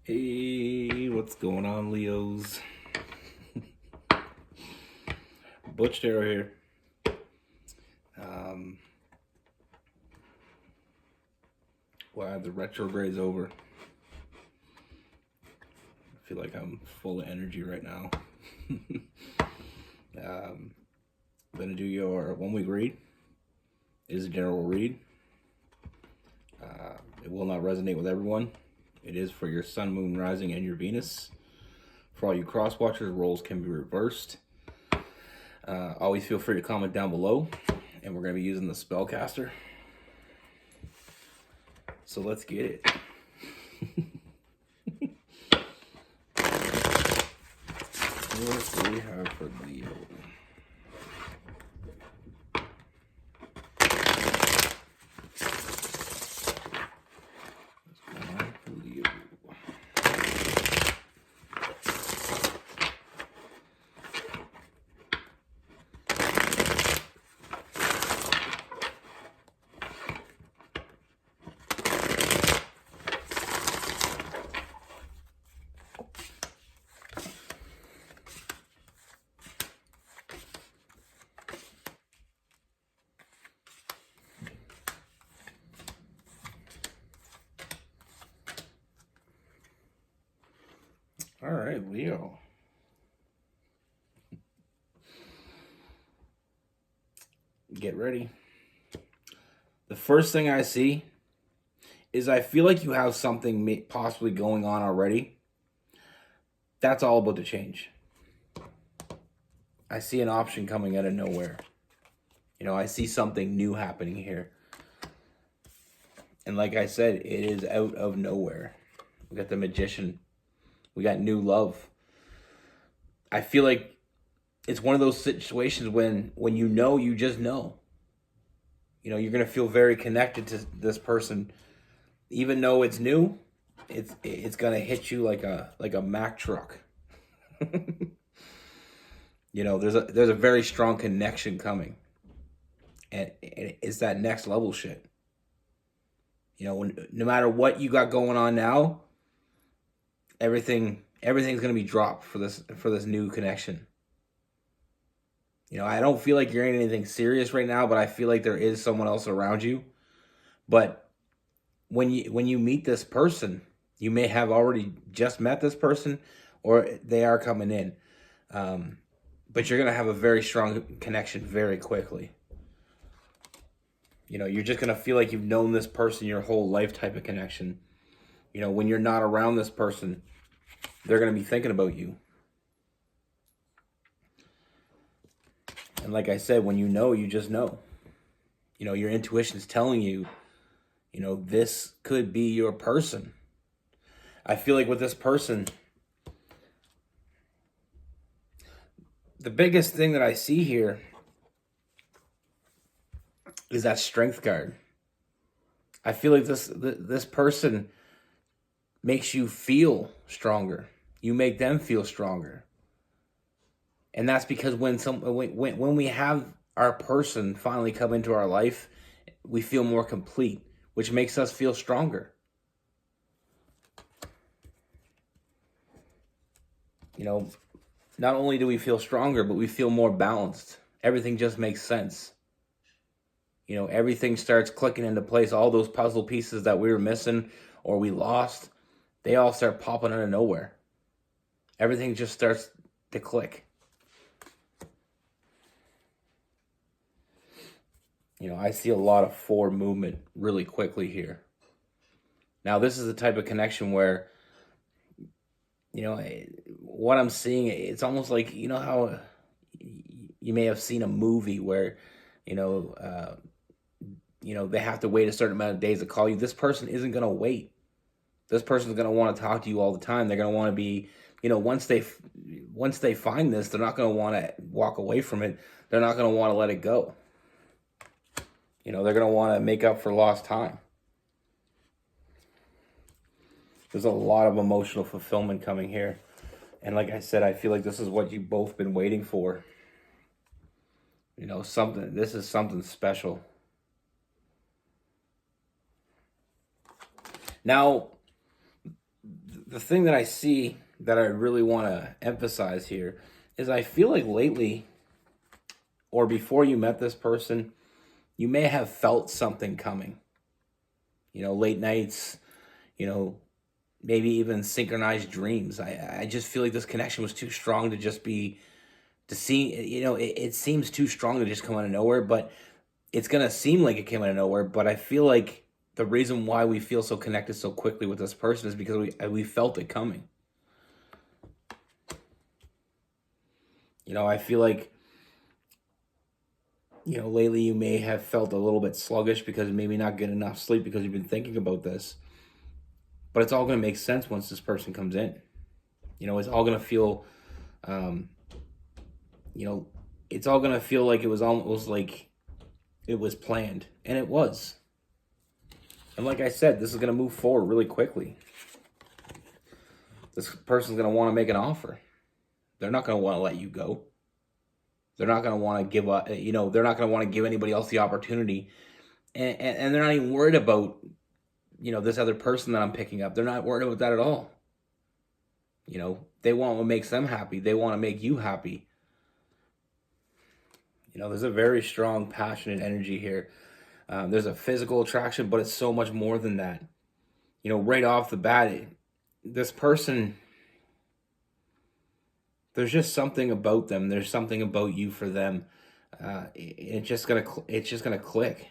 Hey, what's going on, Leos? Butch Darrow here. Wow, the retrograde's over. I feel like I'm full of energy right now. I'm gonna do your 1 week read. It is a general read. It will not resonate with everyone. It is for your Sun, Moon, Rising, and your Venus. For all you cross watchers, roles can be reversed. Always feel free to comment down below, and we're going to be using the spellcaster. So let's get it. What do we have for Leo? All right, Leo. Get ready. The first thing I see is I feel like you have something possibly going on already. That's all about to change. I see an option coming out of nowhere. I see something new happening here. And like I said, it is out of nowhere. We got the Magician. We got new love. I feel like it's one of those situations when you just know. You're going to feel very connected to this person. Even though it's new, it's going to hit you like a Mack truck. There's a very strong connection coming. And it's that next level shit. No matter what you got going on now, everything's gonna be dropped for this new connection. I don't feel like you're in anything serious right now, but I feel like there is someone else around you. But when you meet this person, you may have already just met this person, or they are coming in. But you're gonna have a very strong connection very quickly. You're just going to feel like you've known this person your whole life type of connection. When you're not around this person, they're going to be thinking about you. And like I said, when you just know. Your intuition's telling you, this could be your person. I feel like with this person, the biggest thing that I see here is that Strength card. I feel like this person makes you feel stronger. You make them feel stronger. And that's because when we have our person finally come into our life, we feel more complete, which makes us feel stronger. Not only do we feel stronger, but we feel more balanced. Everything just makes sense. Everything starts clicking into place. All those puzzle pieces that we were missing or we lost, they all start popping out of nowhere. Everything just starts to click. I see a lot of forward movement really quickly here. Now, this is the type of connection where, what I'm seeing, it's almost like, how you may have seen a movie where, they have to wait a certain amount of days to call you. This person isn't going to wait. This person's going to want to talk to you all the time. They're going to want to be, once they find this, they're not going to want to walk away from it. They're not going to want to let it go. They're going to want to make up for lost time. There's a lot of emotional fulfillment coming here. And like I said, I feel like this is what you've both been waiting for. This is something special. Now, the thing that I see that I really want to emphasize here is I feel like lately, or before you met this person, you may have felt something coming. Late nights, you know, maybe even synchronized dreams. I just feel like this connection was too strong to just be to see. It seems too strong to just come out of nowhere, but it's gonna seem like it came out of nowhere. But I feel like the reason why we feel so connected so quickly with this person is because we felt it coming. I feel like lately you may have felt a little bit sluggish because maybe not getting enough sleep because you've been thinking about this. But it's all going to make sense once this person comes in. It's all going to feel, it's all going to feel like it was almost like it was planned. And it was. And like I said, this is going to move forward really quickly. This person's going to want to make an offer. They're not going to want to let you go. They're not going to want to give up, they're not going to want to give anybody else the opportunity. And they're not even worried about, this other person that I'm picking up. They're not worried about that at all. They want what makes them happy. They want to make you happy. There's a very strong, passionate energy here. There's a physical attraction, but it's so much more than that. Right off the bat, this person, there's just something about them. There's something about you for them. It's just gonna click.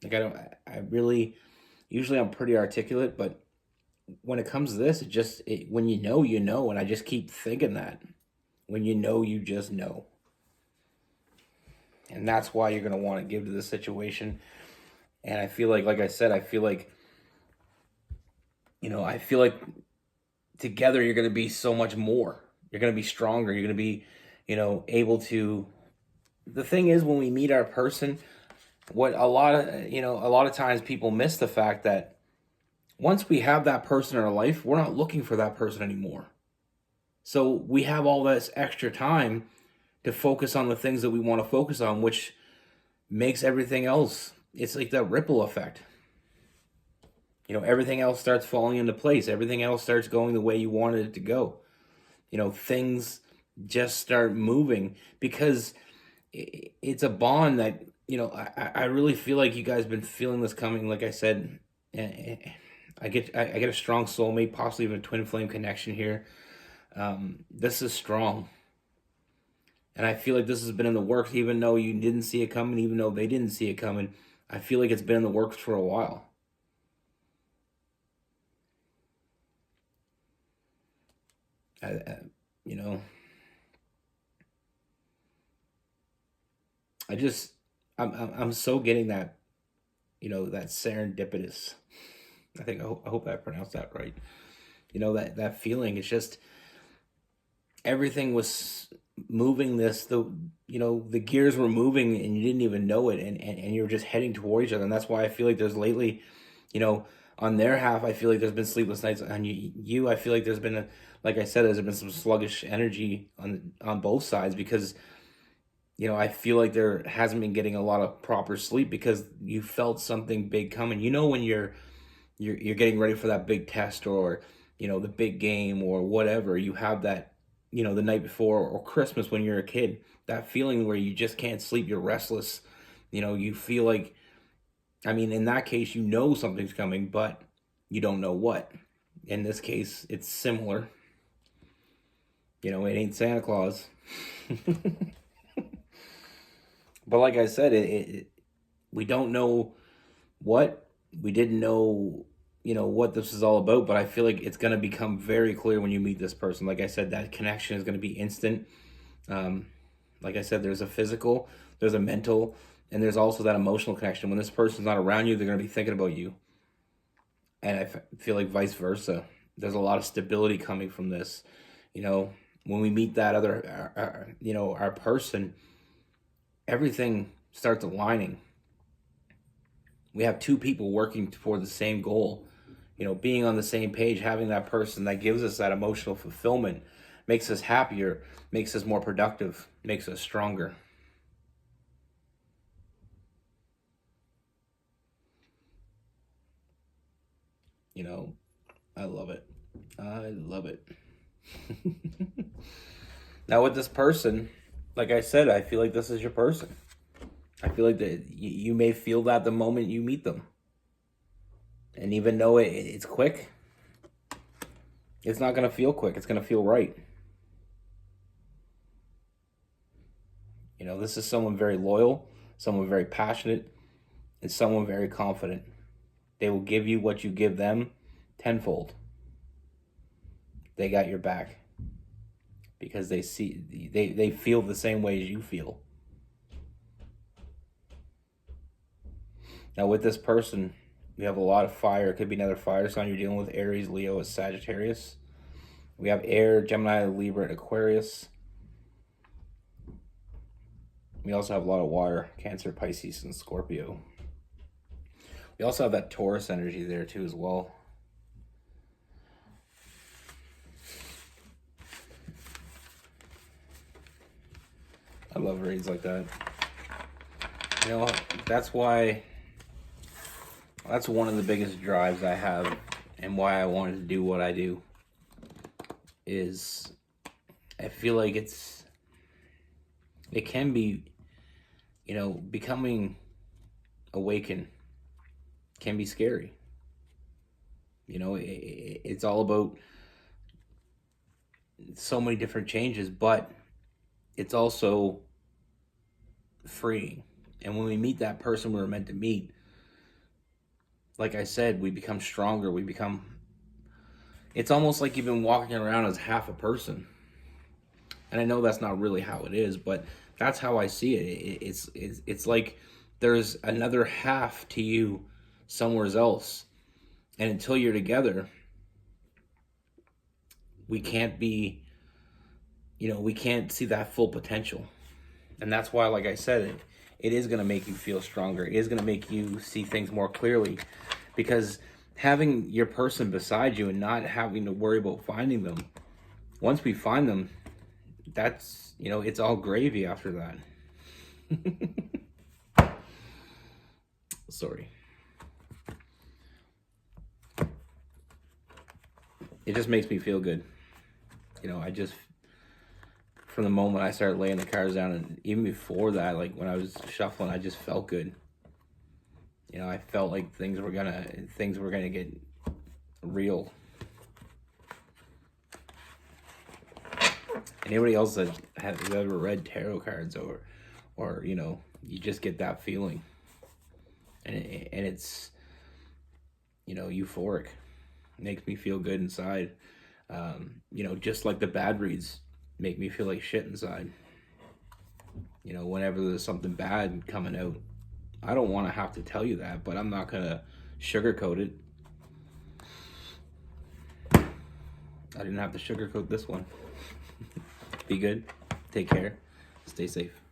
Like usually I'm pretty articulate, but when it comes to this, when you know, and I just keep thinking that. When you just know. And that's why you're going to want to give to this situation. And I feel like I said, I feel like together you're going to be so much more. You're going to be stronger. You're going to be, able to. The thing is, when we meet our person, what a lot of times people miss the fact that once we have that person in our life, we're not looking for that person anymore. So we have all this extra time to focus on the things that we want to focus on, which makes everything else. It's like that ripple effect. Everything else starts falling into place. Everything else starts going the way you wanted it to go. Things just start moving because it's a bond that, I really feel like you guys have been feeling this coming. Like I said, I get a strong soulmate, possibly even a twin flame connection here. This is strong. And I feel like this has been in the works, even though you didn't see it coming, even though they didn't see it coming. I feel like it's been in the works for a while. I'm so getting that, that serendipitous. I hope I pronounced that right. That feeling. It's just everything was moving the gears were moving and you didn't even know it, and you're just heading toward each other. And that's why I feel like there's lately, on their half, I feel like there's been sleepless nights. On you I feel like there's been like I said, there's been some sluggish energy on both sides because I feel like there hasn't been getting a lot of proper sleep because you felt something big coming. When you're getting ready for that big test or the big game or whatever, you have that the night before or Christmas when you're a kid, that feeling where you just can't sleep, you're restless. You feel like, in that case, something's coming, but you don't know what. In this case, it's similar. It ain't Santa Claus. But like I said, we don't know what. We didn't know, what this is all about. But I feel like it's going to become very clear when you meet this person. Like I said, that connection is going to be instant. Like I said, there's a physical, there's a mental, and there's also that emotional connection. When this person's not around you, they're going to be thinking about you. And I feel like vice versa. There's a lot of stability coming from this. When we meet that other, our person, everything starts aligning. We have two people working toward the same goal. Being on the same page, having that person that gives us that emotional fulfillment, makes us happier, makes us more productive, makes us stronger. You know, I love it. I love it. Now with this person, like I said, I feel like this is your person. I feel like that you may feel that the moment you meet them. And even though it's quick, it's not going to feel quick. It's going to feel right. You know, this is someone very loyal, someone very passionate, and someone very confident. They will give you what you give them tenfold. They got your back because they feel the same way as you feel. Now with this person, we have a lot of fire. It could be another fire sign. You're dealing with Aries, Leo, and Sagittarius. We have air, Gemini, Libra, and Aquarius. We also have a lot of water, Cancer, Pisces, and Scorpio. We also have that Taurus energy there too as well. I love reads like that. You know, that's one of the biggest drives I have and why I wanted to do what I do is I feel like it can be, you know, becoming awakened can be scary. You know, it's all about so many different changes, but it's also freeing. And when we meet that person we were meant to meet, like I said, we become stronger. It's almost like you've been walking around as half a person. And I know that's not really how it is, but that's how I see it. It's like there's another half to you somewhere else. And until you're together, we can't be, you know, we can't see that full potential. And that's why, like I said, it is going to make you feel stronger. It is going to make you see things more clearly, because having your person beside you and not having to worry about finding them, once we find them, that's, you know, it's all gravy after that. Sorry. It just makes me feel good. You know, from the moment I started laying the cards down, and even before that, like when I was shuffling, I just felt good. You know, I felt like things were gonna get real. Anybody else that has ever read tarot cards or you know, you just get that feeling, and it's, you know, euphoric. It makes me feel good inside. You know, just like the bad reads make me feel like shit inside. You know, whenever there's something bad coming out, I don't want to have to tell you that, but I'm not gonna sugarcoat it. I didn't have to sugarcoat this one. Be good. Take care. Stay safe.